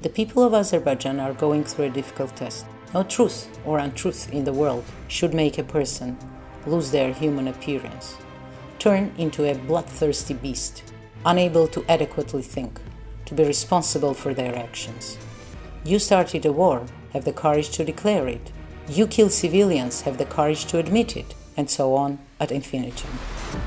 The people of Azerbaijan are going through a difficult test. No truth or untruth in the world should make a person lose their human appearance, turn into a bloodthirsty beast, unable to adequately think, to be responsible for their actions. You started a war, have the courage to declare it. You kill civilians, have the courage to admit it, and so on ad infinitum.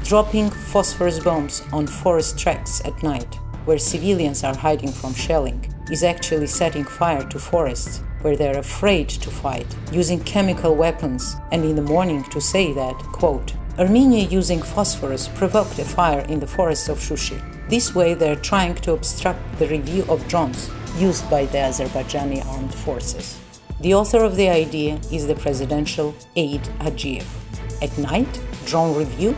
Dropping phosphorus bombs on forest tracks at night, where civilians are hiding from shelling, is actually setting fire to forests where they're afraid to fight, using chemical weapons, and in the morning to say that, quote, Armenia using phosphorus provoked a fire in the forests of Shushi. This way they're trying to obstruct the review of drones used by the Azerbaijani armed forces. The author of the idea is the presidential aide Aliyev. At night, drone review?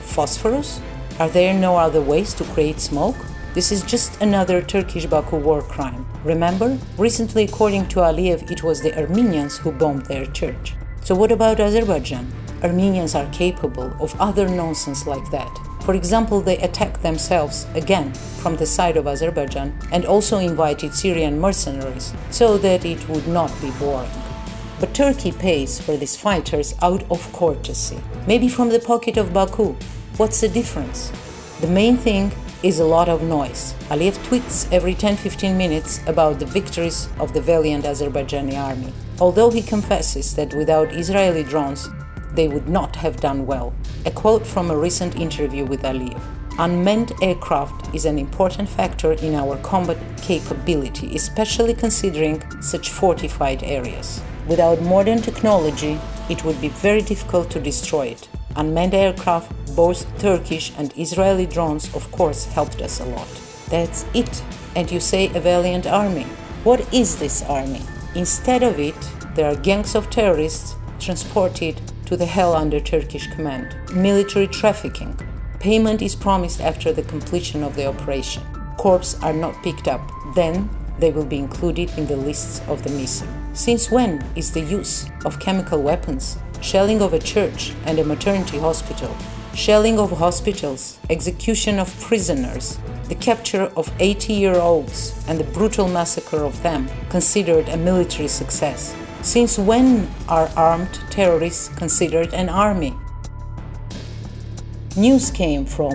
Phosphorus? Are there no other ways to create smoke? This is just another Turkish Baku war crime. Remember? Recently, according to Aliyev, it was the Armenians who bombed their church. So what about Azerbaijan? Armenians are capable of other nonsense like that. For example, they attacked themselves again from the side of Azerbaijan and also invited Syrian mercenaries so that it would not be boring. But Turkey pays for these fighters out of courtesy, maybe from the pocket of Baku. What's the difference? The main thing is a lot of noise. Aliyev tweets every 10-15 minutes about the victories of the valiant Azerbaijani army, although he confesses that without Israeli drones, they would not have done well. A quote from a recent interview with Aliyev. Unmanned aircraft is an important factor in our combat capability, especially considering such fortified areas. Without modern technology, it would be very difficult to destroy it. Unmanned aircraft, both Turkish and Israeli drones, of course, helped us a lot. That's it. And you say a valiant army. What is this army? Instead of it, there are gangs of terrorists transported to the hell under Turkish command. Military trafficking. Payment is promised after the completion of the operation. Corpses are not picked up. Then they will be included in the lists of the missing. Since when is the use of chemical weapons, shelling of a church and a maternity hospital, shelling of hospitals, execution of prisoners, the capture of 80-year-olds and the brutal massacre of them considered a military success? Since when are armed terrorists considered an army? News came from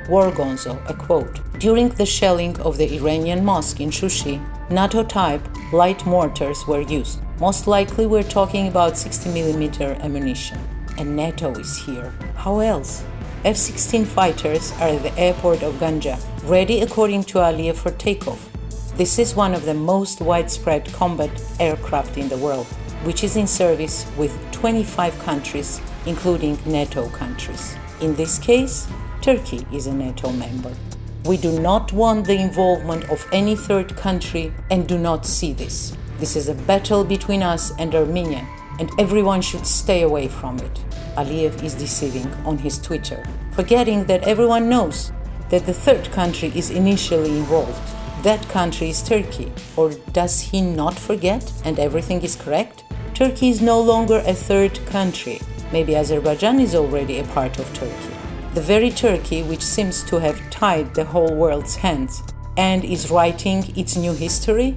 War Gonzo, a quote. During the shelling of the Iranian mosque in Shushi, NATO-type light mortars were used. Most likely we're talking about 60mm ammunition. And NATO is here. How else? F-16 fighters are at the airport of Ganja, ready according to Aliyev for takeoff. This is one of the most widespread combat aircraft in the world, which is in service with 25 countries, including NATO countries. In this case, Turkey is a NATO member. We do not want the involvement of any third country and do not see this. This is a battle between us and Armenia, and everyone should stay away from it. Aliyev is deceiving on his Twitter, forgetting that everyone knows that the third country is initially involved. That country is Turkey. Or does he not forget and everything is correct? Turkey is no longer a third country. Maybe Azerbaijan is already a part of Turkey. The very Turkey which seems to have tied the whole world's hands and is writing its new history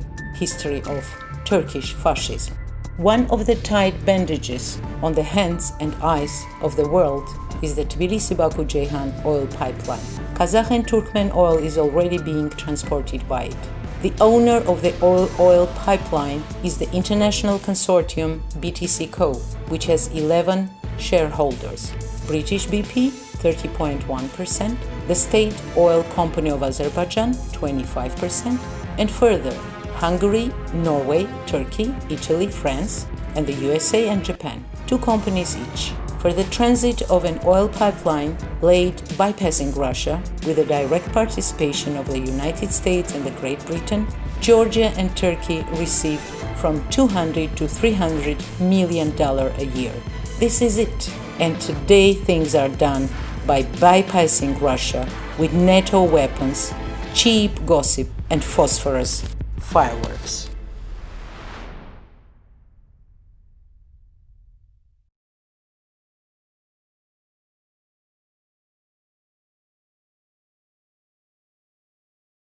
of Turkish fascism. One of the tight bandages on the hands and eyes of the world is the Tbilisi-Baku-Ceyhan oil pipeline. Kazakh and Turkmen oil is already being transported by it. The owner of the oil pipeline is the international consortium BTC Co., which has 11 shareholders. British BP, 30.1%, the State Oil Company of Azerbaijan, 25%, and further, Hungary, Norway, Turkey, Italy, France, and the USA and Japan, 2 companies each. For the transit of an oil pipeline laid bypassing Russia with the direct participation of the United States and the Great Britain, Georgia and Turkey receive from $200 to $300 million a year. This is it. And today things are done by bypassing Russia with NATO weapons, cheap gossip, and phosphorus fireworks.